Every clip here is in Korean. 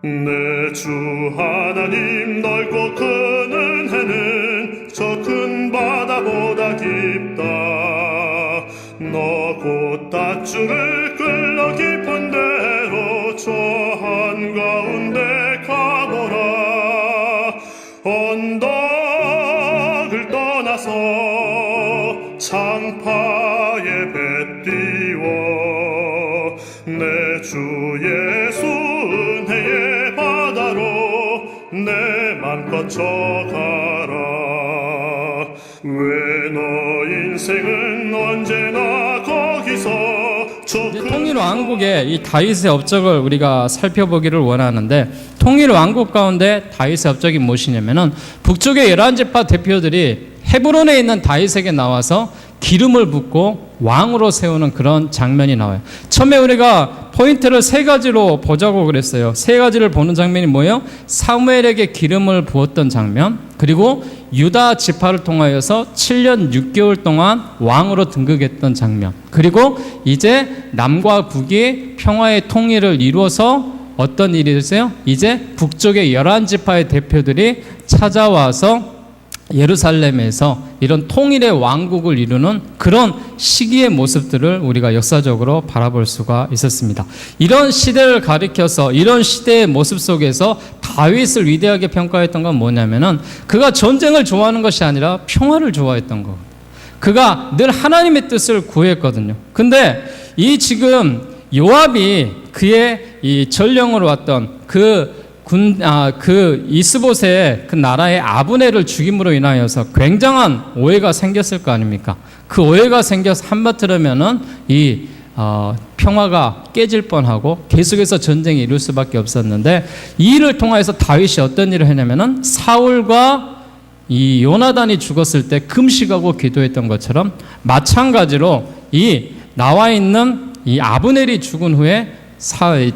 내 주 하나님 넓고 큰 은혜는 저 큰 바다보다 깊다. 너 곧 닷줄을 끌러 깊은 데로 저 한가운데 가보라. 언덕을 떠나서 창파에 배 띄워 내 주 예수 은혜의 바다로 내 맘껏 져가라. 왜 너 인생은 언제나 거기서 통일 왕국의 이 다윗의 업적을 우리가 살펴보기를 원하는데, 통일 왕국 가운데 다윗의 업적이 무엇이냐면은 북쪽의 11지파 대표들이 헤브론에 있는 다윗에게 나와서 기름을 붓고 왕으로 세우는 그런 장면이 나와요. 처음에 우리가 포인트를 세 가지로 보자고 그랬어요. 세 가지를 보는 장면이 뭐예요? 사무엘에게 기름을 부었던 장면, 그리고 유다 지파를 통하여서 7년 6개월 동안 왕으로 등극했던 장면, 그리고 이제 남과 북이 평화의 통일을 이루어서 어떤 일이 있어요? 이제 북쪽의 11지파의 대표들이 찾아와서 예루살렘에서 이런 통일의 왕국을 이루는 그런 시기의 모습들을 우리가 역사적으로 바라볼 수가 있었습니다. 이런 시대를 가리켜서 이런 시대의 모습 속에서 다윗을 위대하게 평가했던 건 뭐냐면은 그가 전쟁을 좋아하는 것이 아니라 평화를 좋아했던 거. 그가 늘 하나님의 뜻을 구했거든요. 근데 이 지금 요압이 그의 이 전령으로 왔던 그 이스보셋의 그 나라의 아브넬을 죽임으로 인하여서 굉장한 오해가 생겼을 거 아닙니까? 그 오해가 생겨서 한바트라면은 이 평화가 깨질 뻔하고 계속해서 전쟁이 이룰 수밖에 없었는데, 이 일을 통해서 다윗이 어떤 일을 했냐면은 사울과 이 요나단이 죽었을 때 금식하고 기도했던 것처럼 마찬가지로 이 나와 있는 이 아브넬이 죽은 후에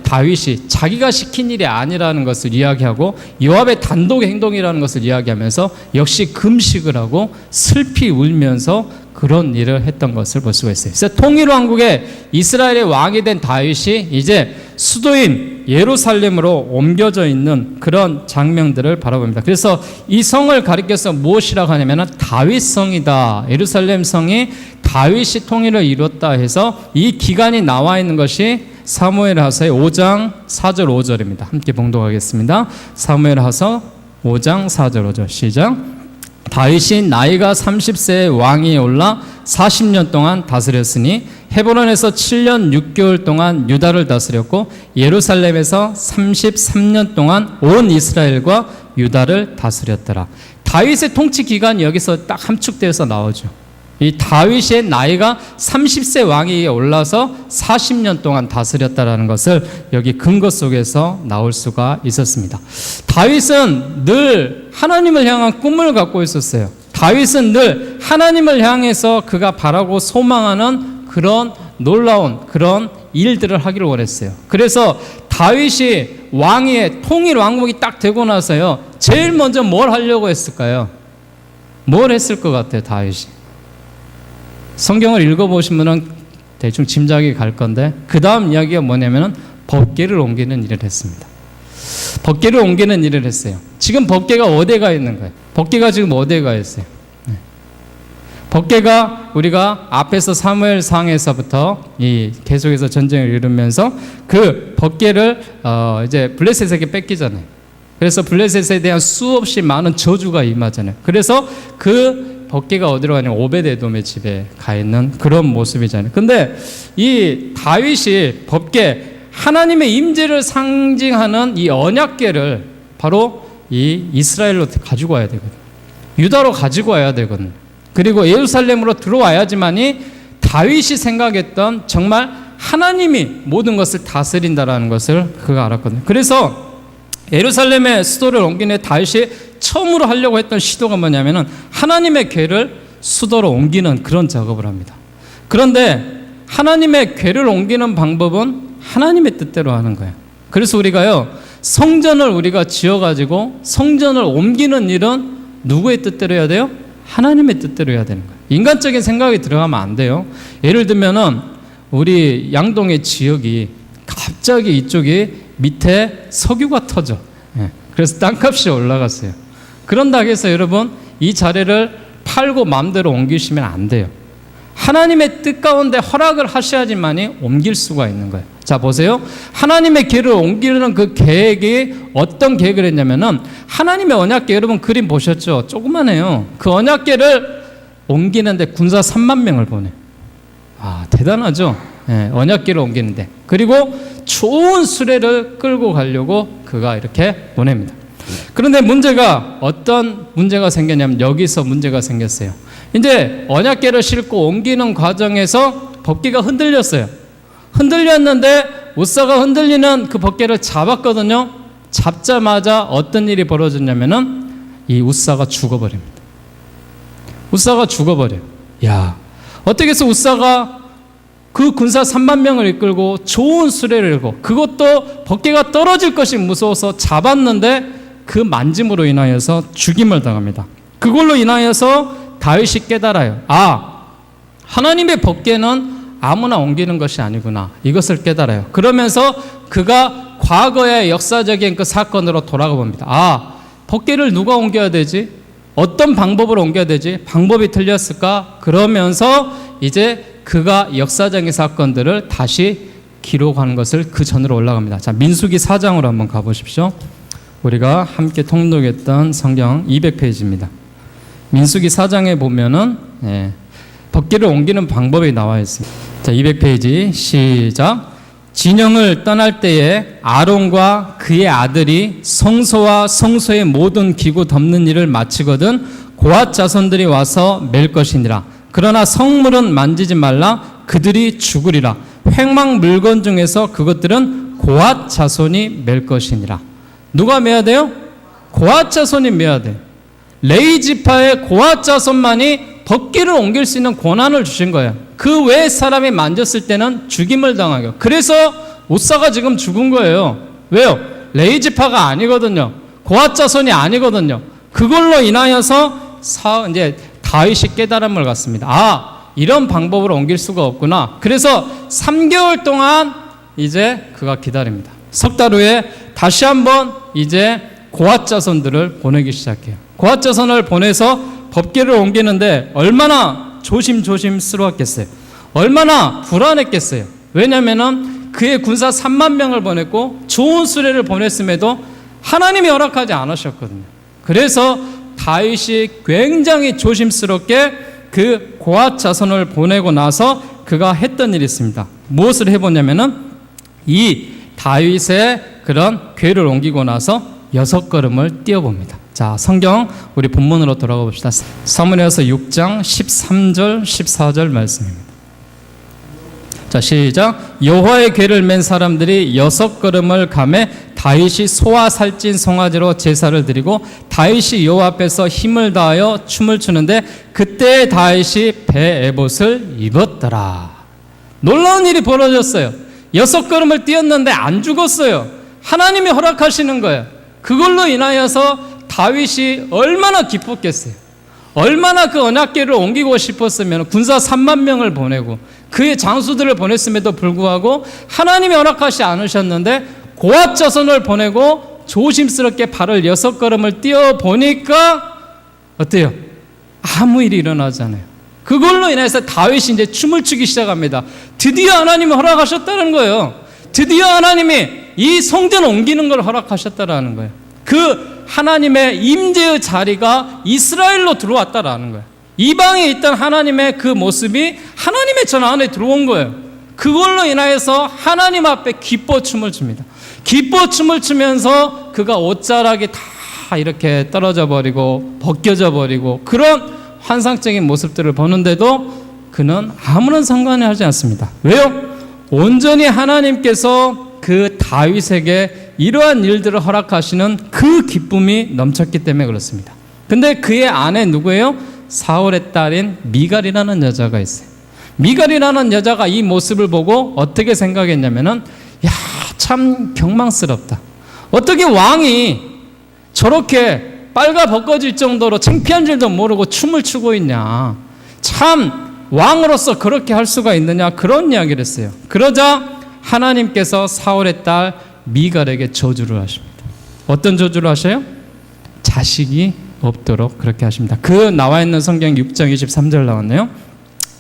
다윗이 자기가 시킨 일이 아니라는 것을 이야기하고 요압의 단독 행동이라는 것을 이야기하면서 역시 금식을 하고 슬피 울면서 그런 일을 했던 것을 볼 수가 있어요. 그래서 통일왕국의 이스라엘의 왕이 된 다윗이 이제 수도인 예루살렘으로 옮겨져 있는 그런 장면들을 바라봅니다. 그래서 이 성을 가리켜서 무엇이라고 하냐면 다윗성이다. 예루살렘 성이 다윗이 통일을 이뤘다 해서 이 기간이 나와 있는 것이 사무엘하서의 5장 4절 5절입니다. 함께 봉독하겠습니다. 사무엘하서 5장 4절 5절 시작. 다윗이 나이가 30세의 왕위에 올라 40년 동안 다스렸으니 헤브론에서 7년 6개월 동안 유다를 다스렸고 예루살렘에서 33년 동안 온 이스라엘과 유다를 다스렸더라. 다윗의 통치 기간이 여기서 딱 함축되어서 나오죠. 이 다윗의 나이가 30세 왕위에 올라서 40년 동안 다스렸다라는 것을 여기 근거 속에서 나올 수가 있었습니다. 다윗은 늘 하나님을 향한 꿈을 갖고 있었어요. 다윗은 늘 하나님을 향해서 그가 바라고 소망하는 그런 놀라운 그런 일들을 하기를 원했어요. 그래서 다윗이 왕위에 통일 왕국이 딱 되고 나서요, 제일 먼저 뭘 하려고 했을까요? 뭘 했을 것 같아요, 다윗이? 성경을 읽어보시면 대충 짐작이 갈 건데, 그 다음 이야기가 뭐냐면 법궤를 옮기는 일을 했습니다. 법궤를 옮기는 일을 했어요. 지금 법궤가 어디에 가 있는 거예요? 법궤가 지금 어디에 가 있어요? 법궤가 우리가 앞에서 사무엘상에서부터 이 계속해서 전쟁을 이루면서 그 법궤를 이제 블레셋에게 뺏기잖아요. 그래서 블레셋에 대한 수없이 많은 저주가 임하잖아요. 그래서 그 법궤가 어디로 가냐면 오베드에돔의 집에 가 있는 그런 모습이잖아요. 근데 이 다윗이 법궤, 하나님의 임재를 상징하는 이 언약궤를 바로 이 이스라엘로 가지고 와야 되거든요. 유다로 가지고 와야 되거든요. 그리고 예루살렘으로 들어와야지만이 다윗이 생각했던 정말 하나님이 모든 것을 다스린다라는 것을 그가 알았거든요. 그래서 예루살렘의 수도를 옮긴 후에 다윗이 처음으로 하려고 했던 시도가 뭐냐면은 하나님의 궤를 수도로 옮기는 그런 작업을 합니다. 그런데 하나님의 궤를 옮기는 방법은 하나님의 뜻대로 하는 거예요. 그래서 우리가요, 성전을 우리가 지어가지고 성전을 옮기는 일은 누구의 뜻대로 해야 돼요? 하나님의 뜻대로 해야 되는 거예요. 인간적인 생각이 들어가면 안 돼요. 예를 들면은 우리 양동의 지역이 갑자기 이쪽이 밑에 석유가 터져. 예. 그래서 땅값이 올라갔어요. 그런다고 해서 여러분 이 자리를 팔고 마음대로 옮기시면 안 돼요. 하나님의 뜻 가운데 허락을 하셔야지만이 옮길 수가 있는 거예요. 자, 보세요. 하나님의 길을 옮기는 그 계획이 어떤 계획을 했냐면은 하나님의 언약궤, 여러분 그림 보셨죠? 조그만해요. 그 언약궤를 옮기는데 군사 3만 명을 보내. 아, 대단하죠? 예, 언약궤를 옮기는데. 그리고 좋은 수레를 끌고 가려고 그가 이렇게 보냅니다. 그런데 문제가, 어떤 문제가 생겼냐면 여기서 문제가 생겼어요. 이제 언약궤를 싣고 옮기는 과정에서 법궤가 흔들렸어요. 흔들렸는데 우사가 흔들리는 그 법궤를 잡았거든요. 잡자마자 어떤 일이 벌어졌냐면은 이 우사가 죽어버립니다. 우사가 죽어버려요. 야, 어떻게 해서 우사가 그 군사 3만 명을 이끌고 좋은 수레를 이끌고, 그것도 법궤가 떨어질 것이 무서워서 잡았는데 그 만짐으로 인하여서 죽임을 당합니다. 그걸로 인하여서 다윗이 깨달아요. 아, 하나님의 법궤는 아무나 옮기는 것이 아니구나. 이것을 깨달아요. 그러면서 그가 과거의 역사적인 그 사건으로 돌아가 봅니다. 아, 법궤를 누가 옮겨야 되지? 어떤 방법으로 옮겨야 되지? 방법이 틀렸을까? 그러면서 이제 그가 역사적인 사건들을 다시 기록하는 것을 그 전으로 올라갑니다. 자, 민수기 4장으로 한번 가보십시오. 우리가 함께 통독했던 성경 200페이지입니다. 민수기 4장에 보면은 법궤를 옮기는 방법이 나와 있습니다. 자, 200페이지 시작. 진영을 떠날 때에 아론과 그의 아들이 성소와 성소의 모든 기구 덮는 일을 마치거든 고앗 자손들이 와서 맬 것이니라. 그러나 성물은 만지지 말라. 그들이 죽으리라. 횡망 물건 중에서 그것들은 고앗 자손이 맬 것이니라. 누가 매야 돼요? 고앗 자손이 매야 돼요. 레위 지파의 고앗 자손만이 법궤를 옮길 수 있는 권한을 주신 거예요. 그 외 사람이 만졌을 때는 죽임을 당하고. 그래서 우사가 지금 죽은 거예요. 왜요? 레위 지파가 아니거든요. 고앗 자손이 아니거든요. 그걸로 인하여서 이제 다윗이 깨달음을 갖습니다. 아, 이런 방법으로 옮길 수가 없구나. 그래서 3개월 동안 이제 그가 기다립니다. 석 달 후에 다시 한번 이제 고앗 자손들을 보내기 시작해요. 고앗 자손을 보내서 법궤를 옮기는데 얼마나 조심스러웠겠어요. 얼마나 불안했겠어요. 왜냐하면 그의 군사 3만 명을 보냈고 좋은 수레를 보냈음에도 하나님이 허락하지 않으셨거든요. 그래서 다윗이 굉장히 조심스럽게 그 고앗 자손을 보내고 나서 그가 했던 일이 있습니다. 무엇을 해보냐면은 이 다윗의 그런 궤를 옮기고 나서 6걸음을 뛰어봅니다. 자, 성경 우리 본문으로 돌아가 봅시다. 사무엘서 6장 13절 14절 말씀입니다. 자, 시작. 여호와의 궤를 맨 사람들이 6걸음을 가매 다윗이 소와 살찐 송아지로 제사를 드리고 다윗이 여호와 앞에서 힘을 다하여 춤을 추는데 그때 다윗이 배 에봇을 입었더라. 놀라운 일이 벌어졌어요. 6걸음을 뛰었는데 안 죽었어요. 하나님이 허락하시는 거예요. 그걸로 인하여서 다윗이 얼마나 기뻤겠어요. 얼마나 그 언약궤를 옮기고 싶었으면 군사 3만 명을 보내고 그의 장수들을 보냈음에도 불구하고 하나님이 허락하지 않으셨는데 고앗 자손을 보내고 조심스럽게 발을 6걸음을 뛰어보니까 어때요? 아무 일이 일어나지 않아요. 그걸로 인해서 다윗이 이제 춤을 추기 시작합니다. 드디어 하나님이 허락하셨다는 거예요. 드디어 하나님이 이 성전을 옮기는 걸 허락하셨다라는 거예요. 그 하나님의 임재의 자리가 이스라엘로 들어왔다라는 거예요. 이방에 있던 하나님의 그 모습이 하나님의 전 안에 들어온 거예요. 그걸로 인하여서 하나님 앞에 기뻐 춤을 춥니다. 기뻐 춤을 추면서 그가 옷자락이 다 이렇게 떨어져 버리고 벗겨져 버리고 그런 환상적인 모습들을 보는데도 그는 아무런 상관이 하지 않습니다. 왜요? 온전히 하나님께서 그 다윗에게 이러한 일들을 허락하시는 그 기쁨이 넘쳤기 때문에 그렇습니다. 근데 그의 아내 누구예요? 사울의 딸인 미갈이라는 여자가 있어요. 미갈이라는 여자가 이 모습을 보고 어떻게 생각했냐면은 야, 참 경망스럽다. 어떻게 왕이 저렇게 빨가 벗겨질 정도로 창피한 줄도 모르고 춤을 추고 있냐. 참 왕으로서 그렇게 할 수가 있느냐. 그런 이야기를 했어요. 그러자 하나님께서 사울의 딸 미갈에게 저주를 하십니다. 어떤 저주를 하셔요? 자식이 없도록 그렇게 하십니다. 그 나와 있는 성경 6장 23절 나왔네요.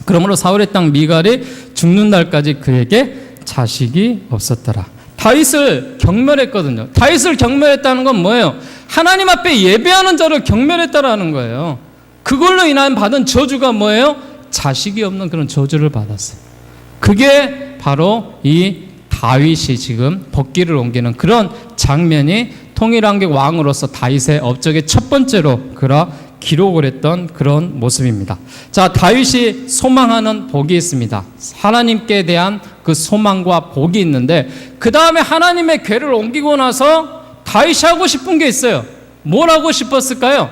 그러므로 사울의 땅 미갈이 죽는 날까지 그에게 자식이 없었더라. 다윗을 경멸했거든요. 다윗을 경멸했다는 건 뭐예요? 하나님 앞에 예배하는 자를 경멸했다라는 거예요. 그걸로 인한 받은 저주가 뭐예요? 자식이 없는 그런 저주를 받았어요. 그게 바로 이 다윗이 지금 법궤를 옮기는 그런 장면이 통일왕국 왕으로서 다윗의 업적의 첫 번째로 기록을 했던 그런 모습입니다. 자, 다윗이 소망하는 복이 있습니다. 하나님께 대한 그 소망과 복이 있는데 그 다음에 하나님의 궤를 옮기고 나서 다윗이 하고 싶은 게 있어요. 뭘 하고 싶었을까요?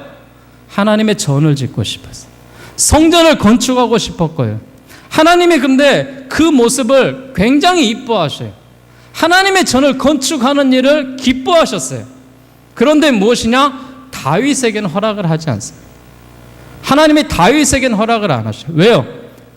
하나님의 전을 짓고 싶었어요. 성전을 건축하고 싶었고요. 하나님이 근데 그 모습을 굉장히 이뻐하셔요. 하나님의 전을 건축하는 일을 기뻐하셨어요. 그런데 무엇이냐? 다윗에게는 허락을 하지 않습니다. 하나님이 다윗에게는 허락을 안 하셔요. 왜요?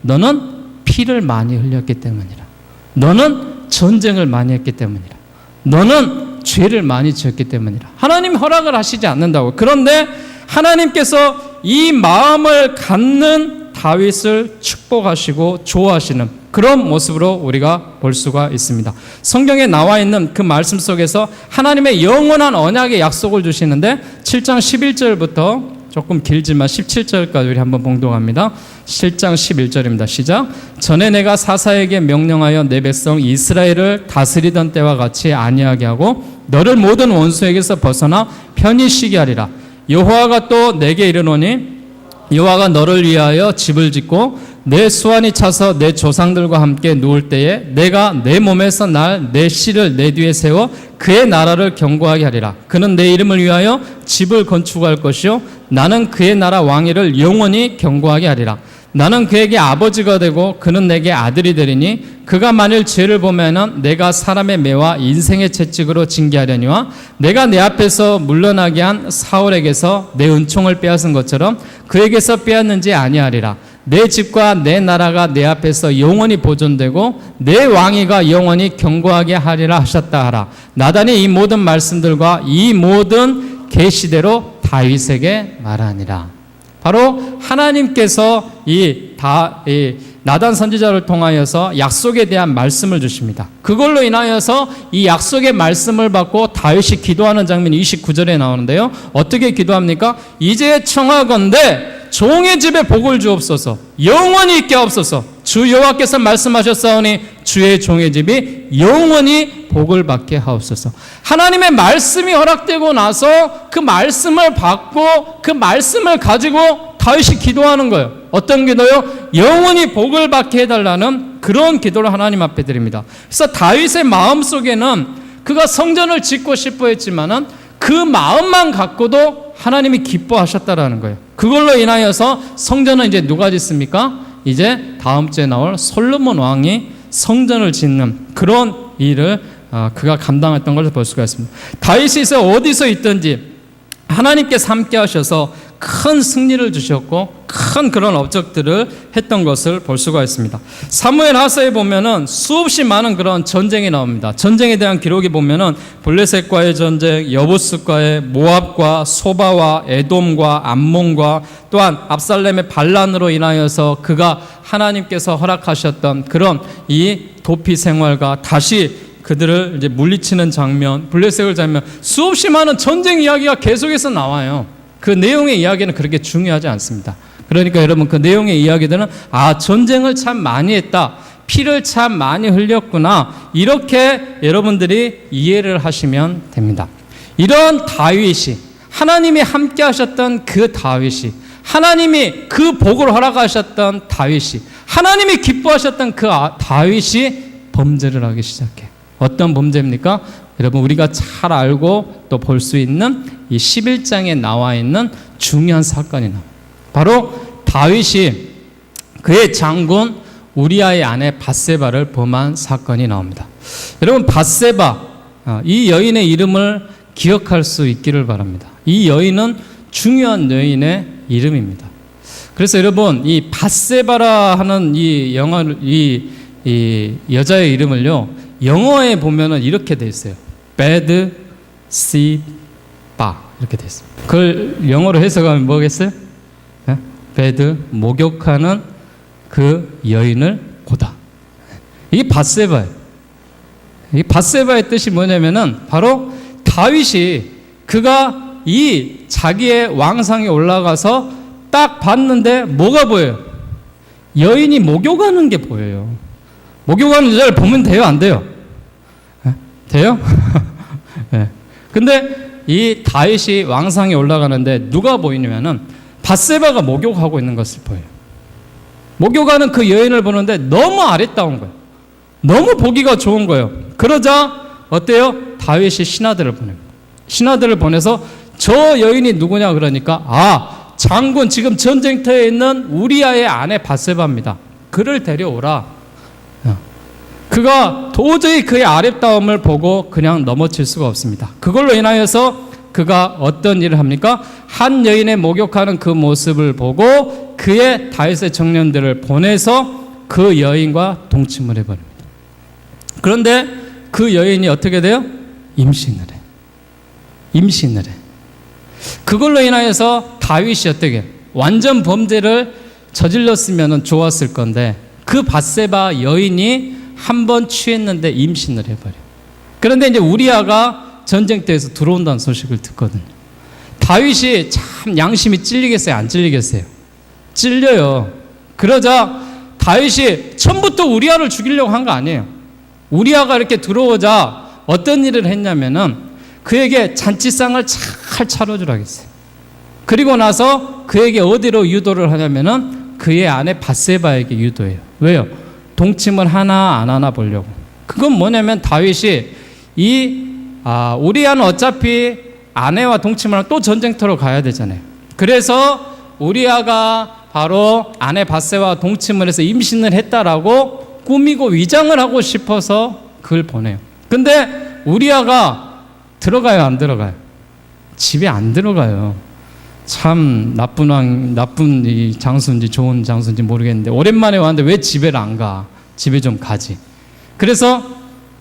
너는 피를 많이 흘렸기 때문이라. 너는 전쟁을 많이 했기 때문이라. 너는 죄를 많이 지었기 때문이라. 하나님이 허락을 하시지 않는다고. 그런데 하나님께서 이 마음을 갖는 다윗을 축복하시고 좋아하시는 그런 모습으로 우리가 볼 수가 있습니다. 성경에 나와 있는 그 말씀 속에서 하나님의 영원한 언약의 약속을 주시는데 7장 11절부터 조금 길지만 17절까지 우리 한번 봉독합니다. 7장 11절입니다. 시작. 전에 내가 사사에게 명령하여 내 백성 이스라엘을 다스리던 때와 같이 아니하게 하고 너를 모든 원수에게서 벗어나 편히 쉬게 하리라. 여호와가 또 내게 이르노니 여호와가 너를 위하여 집을 짓고 내 수완이 차서 내 조상들과 함께 누울 때에 내가 내 몸에서 날 내 씨를 내 뒤에 세워 그의 나라를 견고하게 하리라. 그는 내 이름을 위하여 집을 건축할 것이요 나는 그의 나라 왕위를 영원히 견고하게 하리라. 나는 그에게 아버지가 되고 그는 내게 아들이 되리니 그가 만일 죄를 보면은 내가 사람의 매와 인생의 채찍으로 징계하려니와 내가 내 앞에서 물러나게 한 사울에게서 내 은총을 빼앗은 것처럼 그에게서 빼앗는지 아니하리라. 내 집과 내 나라가 내 앞에서 영원히 보존되고 내 왕위가 영원히 견고하게 하리라 하셨다 하라. 나단이 이 모든 말씀들과 이 모든 계시대로 다윗에게 말하니라. 바로 하나님께서 이 나단 선지자를 통하여서 약속에 대한 말씀을 주십니다. 그걸로 인하여서 이 약속의 말씀을 받고 다윗이 기도하는 장면이 29절에 나오는데요. 어떻게 기도합니까? 이제 청하건대 종의 집에 복을 주옵소서. 영원히 있게 하옵소서. 주 여호와께서 말씀하셨사오니 주의 종의 집이 영원히 복을 받게 하옵소서. 하나님의 말씀이 허락되고 나서 그 말씀을 받고 그 말씀을 가지고 다윗이 기도하는 거예요. 어떤 기도요? 영원히 복을 받게 해달라는 그런 기도를 하나님 앞에 드립니다. 그래서 다윗의 마음속에는 그가 성전을 짓고 싶어 했지만은 그 마음만 갖고도 하나님이 기뻐하셨다라는 거예요. 그걸로 인하여서 성전은 이제 누가 짓습니까? 이제 다음 주에 나올 솔로몬 왕이 성전을 짓는 그런 일을 그가 감당했던 것을 볼 수가 있습니다. 다윗이 어디서 있든지 하나님께서 함께 하셔서 큰 승리를 주셨고 큰 그런 업적들을 했던 것을 볼 수가 있습니다. 사무엘 하서에 보면은 수없이 많은 그런 전쟁이 나옵니다. 전쟁에 대한 기록이 보면은 블레셋과의 전쟁, 여부스과의 모압과 소바와 에돔과 암몬과 또한 압살렘의 반란으로 인하여서 그가 하나님께서 허락하셨던 그런 이 도피 생활과 다시 그들을 이제 물리치는 장면, 블레셋을 장면, 수없이 많은 전쟁 이야기가 계속해서 나와요. 그 내용의 이야기는 그렇게 중요하지 않습니다. 그러니까 여러분 그 내용의 이야기들은 전쟁을 참 많이 했다, 피를 참 많이 흘렸구나, 이렇게 여러분들이 이해를 하시면 됩니다. 이런 다윗이, 하나님이 함께 하셨던 그 다윗이, 하나님이 그 복을 허락하셨던 다윗이, 하나님이 기뻐하셨던 그 다윗이 범죄를 하기 시작해요. 어떤 범죄입니까? 여러분 우리가 잘 알고 또 볼 수 있는 이 11장에 나와 있는 중요한 사건이 나옵니다. 바로 다윗이 그의 장군 우리아의 아내 밧세바를 범한 사건이 나옵니다. 여러분 밧세바, 이 여인의 이름을 기억할 수 있기를 바랍니다. 이 여인은 중요한 여인의 이름입니다. 그래서 여러분 이 밧세바라 하는 이 여자의 이름을요, 영어에 보면은 이렇게 돼 있어요. bad see 바 이렇게 돼 있습니다. 그걸 영어로 해석하면 뭐겠어요? bad 목욕하는 그 여인을 보다. 이게 밧세바예요. 이 밧세바의 뜻이 뭐냐면은 바로 다윗이 그가 이 자기의 왕상에 올라가서 딱 봤는데 뭐가 보여요? 여인이 목욕하는 게 보여요. 목욕하는 여자를 보면 돼요, 안 돼요? 돼요? 네. 근데 이 다윗이 왕상에 올라가는데 누가 보이냐면은 밧세바가 목욕하고 있는 것을 보여요. 목욕하는 그 여인을 보는데 너무 아름다운 거예요. 너무 보기가 좋은 거예요. 그러자 어때요? 다윗이 신하들을 보냅니다. 신하들을 보내서 저 여인이 누구냐 그러니까 장군 지금 전쟁터에 있는 우리아의 아내 밧세바입니다. 그를 데려오라. 그가 도저히 그의 아름다움을 보고 그냥 넘어질 수가 없습니다. 그걸로 인하여서 그가 어떤 일을 합니까? 한 여인의 목욕하는 그 모습을 보고 그의 다윗의 청년들을 보내서 그 여인과 동침을 해버립니다. 그런데 그 여인이 어떻게 돼요? 임신을 해. 임신을 해. 그걸로 인하여서 다윗이 어떻게 해요? 완전 범죄를 저질렀으면 좋았을 건데 그 밧세바 여인이 한번 취했는데 임신을 해버려. 그런데 이제 우리아가 전쟁터에서 들어온다는 소식을 듣거든요. 다윗이 참 양심이 찔리겠어요? 안 찔리겠어요? 찔려요. 그러자 다윗이 처음부터 우리아를 죽이려고 한 거 아니에요. 우리아가 이렇게 들어오자 어떤 일을 했냐면은 그에게 잔치상을 잘 차려주라고 했어요. 그리고 나서 그에게 어디로 유도를 하냐면은 그의 아내 밧세바에게 유도해요. 왜요? 동침을 하나 안 하나 보려고. 그건 뭐냐면 다윗이 우리아는 어차피 아내와 동침을 하면 또 전쟁터로 가야 되잖아요. 그래서 우리아가 바로 아내 밧세바와 동침을 해서 임신을 했다라고 꾸미고 위장을 하고 싶어서 그걸 보내요. 근데 우리아가 들어가요, 안 들어가요? 집에 안 들어가요. 참 나쁜 이 장수인지 좋은 장수인지 모르겠는데 오랜만에 왔는데 왜 집에 안 가? 집에 좀 가지. 그래서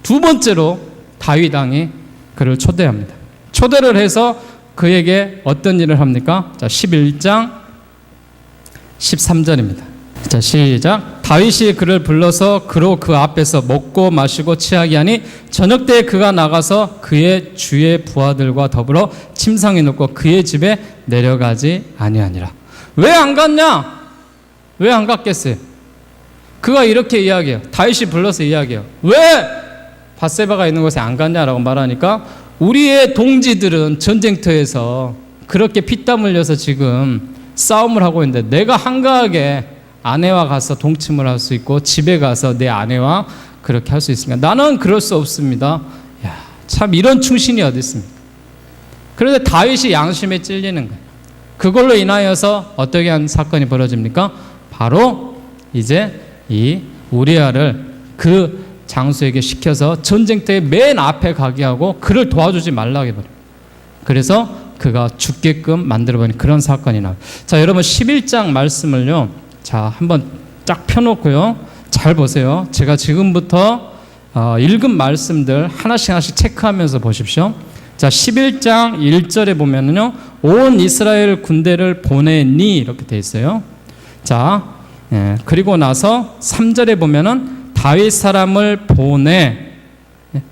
두 번째로 다윗 왕이 그를 초대합니다. 초대를 해서 그에게 어떤 일을 합니까? 자, 11장 13절입니다. 자, 시작. 다윗이 그를 불러서 그로 그 앞에서 먹고 마시고 취하게 하니 저녁 때에 그가 나가서 그의 주의 부하들과 더불어 침상에 눕고 그의 집에 내려가지 아니하니라. 왜 안 갔냐? 왜 안 갔겠어요? 그가 이렇게 이야기해요. 다윗이 불러서 이야기해요. 왜 밧세바가 있는 곳에 안 갔냐라고 말하니까 우리의 동지들은 전쟁터에서 그렇게 피땀 흘려서 지금 싸움을 하고 있는데 내가 한가하게 아내와 가서 동침을 할 수 있고 집에 가서 내 아내와 그렇게 할 수 있습니까? 나는 그럴 수 없습니다. 야, 참 이런 충신이 어디 있습니까? 그런데 다윗이 양심에 찔리는 거예요. 그걸로 인하여서 어떻게 한 사건이 벌어집니까? 바로 이제 이 우리아를 그 장수에게 시켜서 전쟁터에 맨 앞에 가게 하고 그를 도와주지 말라고 해버려요. 그래서 그가 죽게끔 만들어버린 그런 사건이 나와요. 자, 여러분 11장 말씀을요. 자, 한번 쫙 펴놓고요. 잘 보세요. 제가 지금부터 읽은 말씀들 하나씩 체크하면서 보십시오. 자, 11장 1절에 보면은요. 온 이스라엘 군대를 보내니 이렇게 돼 있어요. 자, 그리고 나서 3절에 보면은 다윗 사람을 보내.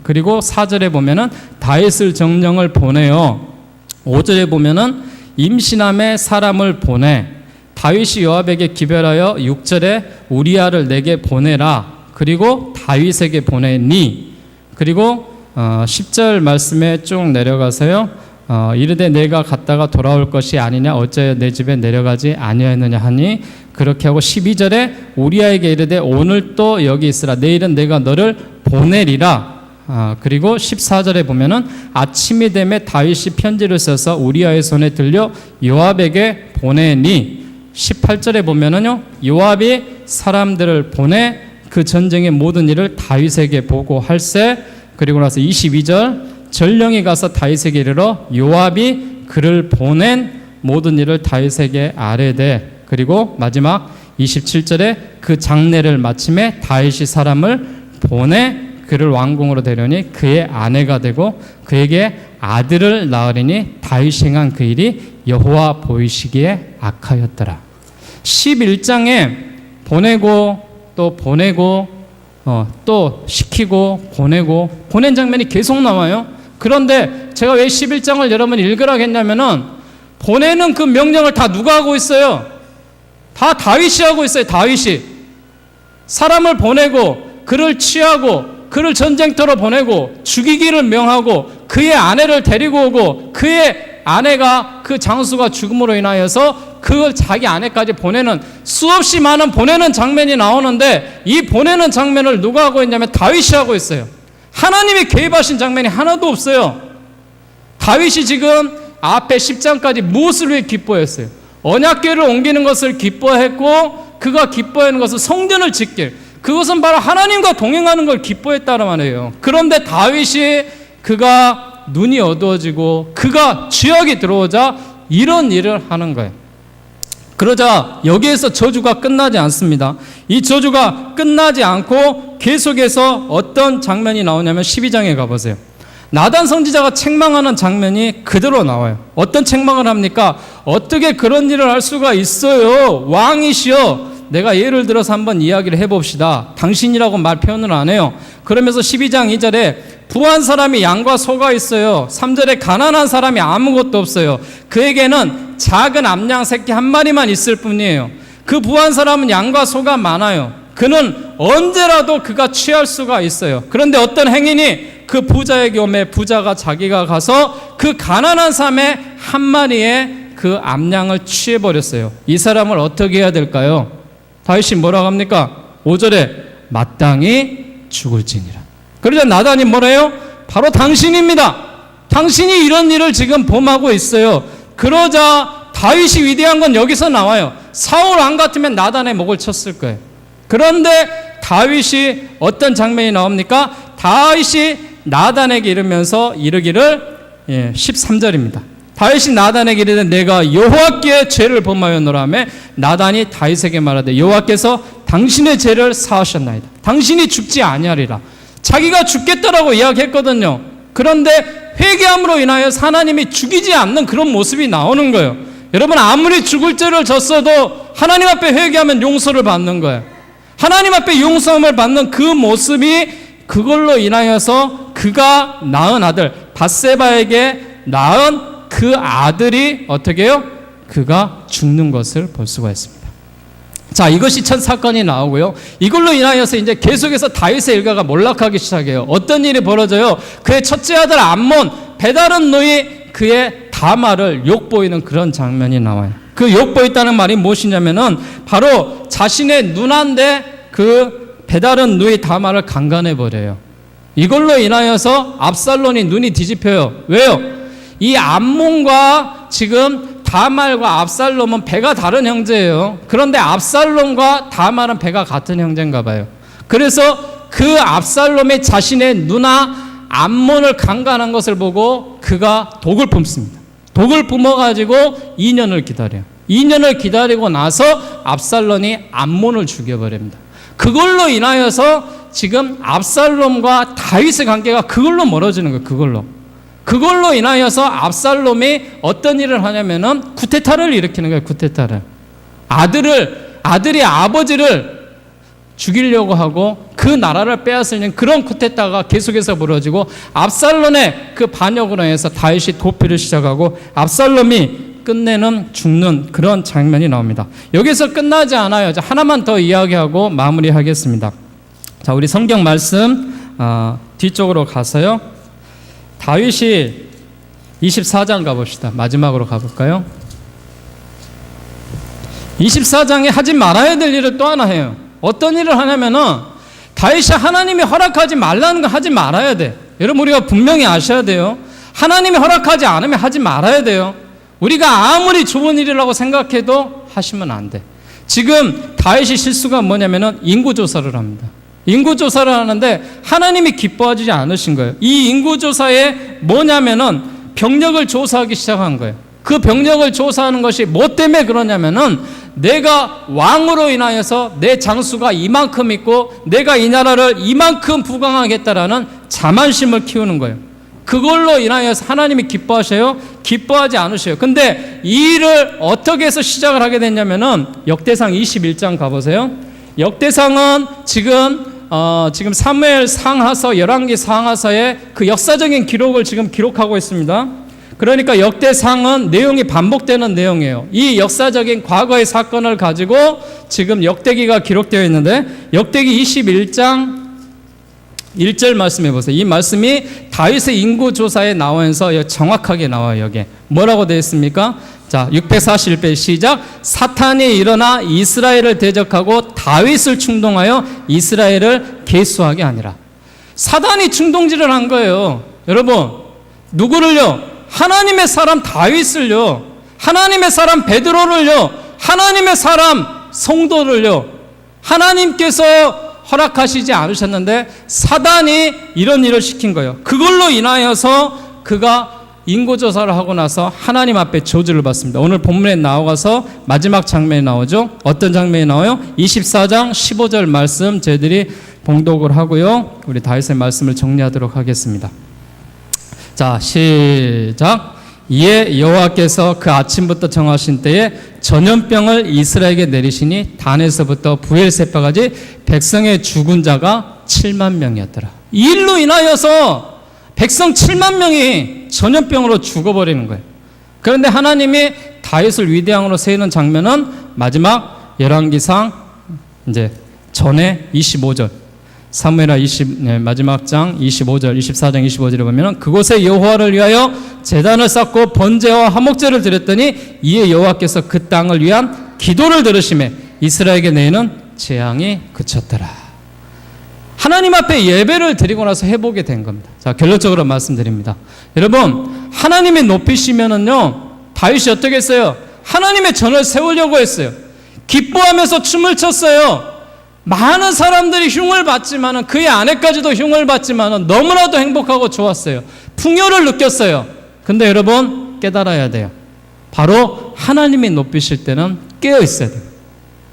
그리고 4절에 보면은 다윗을 정령을 보내요. 5절에 보면은 임신함에 사람을 보내. 다윗이 요압에게 기별하여 6절에 우리아를 내게 보내라. 그리고 다윗에게 보내니. 그리고 10절 말씀에 쭉 내려가서요. 이르되 내가 갔다가 돌아올 것이 아니냐 어찌하여 내 집에 내려가지 아니하였느냐 하니 그렇게 하고 12절에 우리아에게 이르되 오늘 또 여기 있으라 내일은 내가 너를 보내리라. 그리고 14절에 보면은 아침이 되매 다윗이 편지를 써서 우리아의 손에 들려 요압에게 보내니 18절에 보면은요 요압이 사람들을 보내 그 전쟁의 모든 일을 다윗에게 보고할세. 그리고 나서 22절 전령이 가서 다윗에게 이르러 요압이 그를 보낸 모든 일을 다윗에게 아뢰되. 그리고 마지막 27절에 그 장례를 마침에 다윗이 사람을 보내 그를 왕궁으로 데려오니 그의 아내가 되고 그에게 아들을 낳으리니 다윗이 행한 그 일이 여호와 보이시기에 악하였더라. 11장에 보내고 또 보내고 또 시키고 보낸 장면이 계속 나와요. 그런데 제가 왜 11장을 여러분 읽으라고 했냐면은 보내는 그 명령을 다 누가 하고 있어요? 다 다윗이 하고 있어요. 다윗이 사람을 보내고 그를 취하고 그를 전쟁터로 보내고 죽이기를 명하고 그의 아내를 데리고 오고 그의 아내가 그 장수가 죽음으로 인하여서 그 자기 아내까지 보내는 수없이 많은 보내는 장면이 나오는데 이 보내는 장면을 누가 하고 있냐면 다윗이 하고 있어요. 하나님이 개입하신 장면이 하나도 없어요. 다윗이 지금 앞에 10장까지 무엇을 위해 기뻐했어요? 언약궤를 옮기는 것을 기뻐했고 그가 기뻐하는 것은 성전을 짓길, 그것은 바로 하나님과 동행하는 걸 기뻐했다는 말이에요. 그런데 다윗이 그가 눈이 어두워지고 그가 죄악이 들어오자 이런 일을 하는 거예요. 그러자 여기에서 저주가 끝나지 않습니다. 이 저주가 끝나지 않고 계속해서 어떤 장면이 나오냐면 12장에 가보세요. 나단 선지자가 책망하는 장면이 그대로 나와요. 어떤 책망을 합니까? 어떻게 그런 일을 할 수가 있어요? 왕이시여. 내가 예를 들어서 한번 이야기를 해봅시다. 당신이라고 말 표현을 안 해요. 그러면서 12장 2절에 부한 사람이 양과 소가 있어요. 3절에 가난한 사람이 아무것도 없어요. 그에게는 작은 암양 새끼 한 마리만 있을 뿐이에요. 그 부한 사람은 양과 소가 많아요. 그는 언제라도 그가 취할 수가 있어요. 그런데 어떤 행인이 그 부자에게 오매 부자가 자기가 가서 그 가난한 사람의 한 마리의 그 암양을 취해버렸어요. 이 사람을 어떻게 해야 될까요? 다윗이 뭐라고 합니까? 5절에 마땅히 죽을지니라. 그러자 나단이 뭐래요? 바로 당신입니다. 당신이 이런 일을 지금 범하고 있어요. 그러자 다윗이 위대한 건 여기서 나와요. 사울 안 같으면 나단의 목을 쳤을 거예요. 그런데 다윗이 어떤 장면이 나옵니까? 다윗이 나단에게 이르면서 이르기를 13절입니다. 다윗이 나단에게 이르되 내가 여호와께 죄를 범하였노라 하며 나단이 다윗에게 말하되 여호와께서 당신의 죄를 사하셨나이다. 당신이 죽지 아니하리라. 자기가 죽겠다라고 이야기했거든요. 그런데 회개함으로 인하여 하나님이 죽이지 않는 그런 모습이 나오는 거예요. 여러분 아무리 죽을 죄를 졌어도 하나님 앞에 회개하면 용서를 받는 거예요. 하나님 앞에 용서함을 받는 그 모습이 그걸로 인하여서 그가 낳은 아들 밧세바에게 낳은 그 아들이 어떻게 해요? 그가 죽는 것을 볼 수가 있습니다. 자, 이것이 첫 사건이 나오고요. 이걸로 인하여서 이제 계속해서 다윗의 일가가 몰락하기 시작해요. 어떤 일이 벌어져요? 그의 첫째 아들 암몬, 배다른 누이 그의 다말을 욕보이는 그런 장면이 나와요. 그 욕보였다는 말이 무엇이냐면은 바로 자신의 누나인데 그 배다른 누이 다말을 강간해버려요. 이걸로 인하여서 압살론이 눈이 뒤집혀요. 왜요? 이 암몬과 지금 다말과 압살롬은 배가 다른 형제예요. 그런데 압살롬과 다말은 배가 같은 형제인가 봐요. 그래서 그 압살롬이 자신의 누나 암몬을 강간한 것을 보고 그가 독을 품습니다. 독을 품어가지고 2년을 기다려요. 2년을 기다리고 나서 압살롬이 암몬을 죽여버립니다. 그걸로 인하여서 지금 압살롬과 다윗의 관계가 그걸로 멀어지는 거예요. 그걸로 인하여서 압살롬이 어떤 일을 하냐면은 쿠데타를 일으키는 거예요. 쿠데타를. 아들이 아버지를 죽이려고 하고 그 나라를 빼앗으려는 그런 쿠데타가 계속해서 벌어지고 압살롬의 그 반역으로 해서 다윗이 도피를 시작하고 압살롬이 끝내는 죽는 그런 장면이 나옵니다. 여기서 끝나지 않아요. 하나만 더 이야기하고 마무리하겠습니다. 자, 우리 성경 말씀 뒤쪽으로 가서요. 다윗이 24장 가봅시다. 마지막으로 가볼까요? 24장에 하지 말아야 될 일을 또 하나 해요. 어떤 일을 하냐면은 다윗이 하나님이 허락하지 말라는 거 하지 말아야 돼. 여러분 우리가 분명히 아셔야 돼요. 하나님이 허락하지 않으면 하지 말아야 돼요. 우리가 아무리 좋은 일이라고 생각해도 하시면 안 돼. 지금 다윗이 실수가 뭐냐면은 인구조사를 합니다. 인구조사를 하는데 하나님이 기뻐하지 않으신 거예요. 이 인구조사에 뭐냐면은 병력을 조사하기 시작한 거예요. 그 병력을 조사하는 것이 뭐 때문에 그러냐면은 내가 왕으로 인하여서 내 장수가 이만큼 있고 내가 이 나라를 이만큼 부강하겠다라는 자만심을 키우는 거예요. 그걸로 인하여서 하나님이 기뻐하셔요? 기뻐하지 않으셔요. 근데 이 일을 어떻게 해서 시작을 하게 됐냐면은 역대상 21장 가보세요. 역대상은 지금 사무엘 상하서, 열왕기 상하서의 그 역사적인 기록을 지금 기록하고 있습니다. 그러니까 역대상은 내용이 반복되는 내용이에요. 이 역사적인 과거의 사건을 가지고 지금 역대기가 기록되어 있는데 역대기 21장 1절 말씀해 보세요. 이 말씀이 다윗의 인구조사에 나오면서 정확하게 나와요. 여기에 뭐라고 되어 있습니까? 자, 641배 시작. 사탄이 일어나 이스라엘을 대적하고 다윗을 충동하여 이스라엘을 계수하게 하니라. 사단이 충동질을 한 거예요. 여러분, 누구를요? 하나님의 사람 다윗을요, 하나님의 사람 베드로를요, 하나님의 사람 성도를요, 하나님께서 허락하시지 않으셨는데 사단이 이런 일을 시킨 거예요. 그걸로 인하여서 그가 인구조사를 하고 나서 하나님 앞에 저주를 받습니다. 오늘 본문에 나와서 마지막 장면이 나오죠. 어떤 장면이 나와요? 24장 15절 말씀 저희들이 봉독을 하고요, 우리 다윗의 말씀을 정리하도록 하겠습니다. 자, 시작. 이에 여호와께서 그 아침부터 정하신 때에 전염병을 이스라엘에게 내리시니 단에서부터 부엘세바까지 백성의 죽은 자가 7만 명이었더라. 이 일로 인하여서 백성 7만 명이 전염병으로 죽어버리는 거예요. 그런데 하나님이 다윗을 위대왕으로 세우는 장면은 마지막 열왕기상 이제 전에 25절 사무엘하 마지막 장 25절, 24장 25절에 보면 그곳에 여호와를 위하여 제단을 쌓고 번제와 화목제를 드렸더니 이에 여호와께서 그 땅을 위한 기도를 들으시매 이스라엘에게 내리는 재앙이 그쳤더라. 하나님 앞에 예배를 드리고 나서 회복이 된 겁니다. 자, 결론적으로 말씀드립니다. 여러분, 하나님이 높이시면은요, 다윗이 어떻게 했어요? 하나님의 전을 세우려고 했어요. 기뻐하면서 춤을 췄어요. 많은 사람들이 흉을 받지만은, 그의 아내까지도 흉을 받지만은 너무나도 행복하고 좋았어요. 풍요를 느꼈어요. 근데 여러분, 깨달아야 돼요. 바로 하나님이 높이실 때는 깨어 있어야 돼요.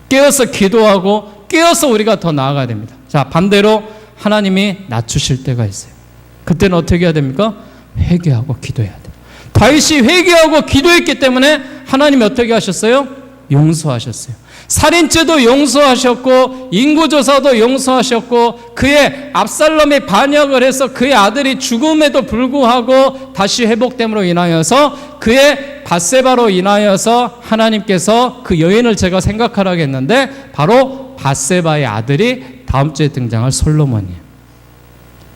깨어서 기도하고 깨어서 우리가 더 나아가야 됩니다. 자, 반대로 하나님이 낮추실 때가 있어요. 그때는 어떻게 해야 됩니까? 회개하고 기도해야 돼요. 다윗이 회개하고 기도했기 때문에 하나님이 어떻게 하셨어요? 용서하셨어요. 살인죄도 용서하셨고 인구조사도 용서하셨고 그의 압살롬이 반역을 해서 그의 아들이 죽음에도 불구하고 다시 회복됨으로 인하여서 그의 밧세바로 인하여서 하나님께서 그 여인을 제가 생각하라고 했는데 바로 밧세바의 아들이 다음 주에 등장할 솔로몬이에요.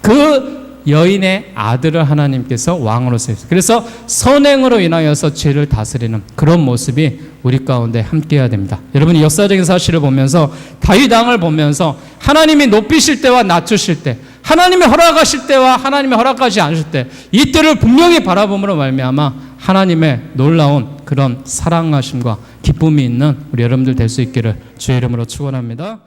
그 여인의 아들을 하나님께서 왕으로 세우셨어요. 그래서 선행으로 인하여서 죄를 다스리는 그런 모습이 우리 가운데 함께해야 됩니다. 여러분이 역사적인 사실을 보면서 다윗 왕을 보면서 하나님이 높이실 때와 낮추실 때, 하나님이 허락하실 때와 하나님이 허락하지 않으실 때, 이때를 분명히 바라봄으로 말미암아 하나님의 놀라운 그런 사랑하심과 기쁨이 있는 우리 여러분들 될 수 있기를 주의 이름으로 축원합니다.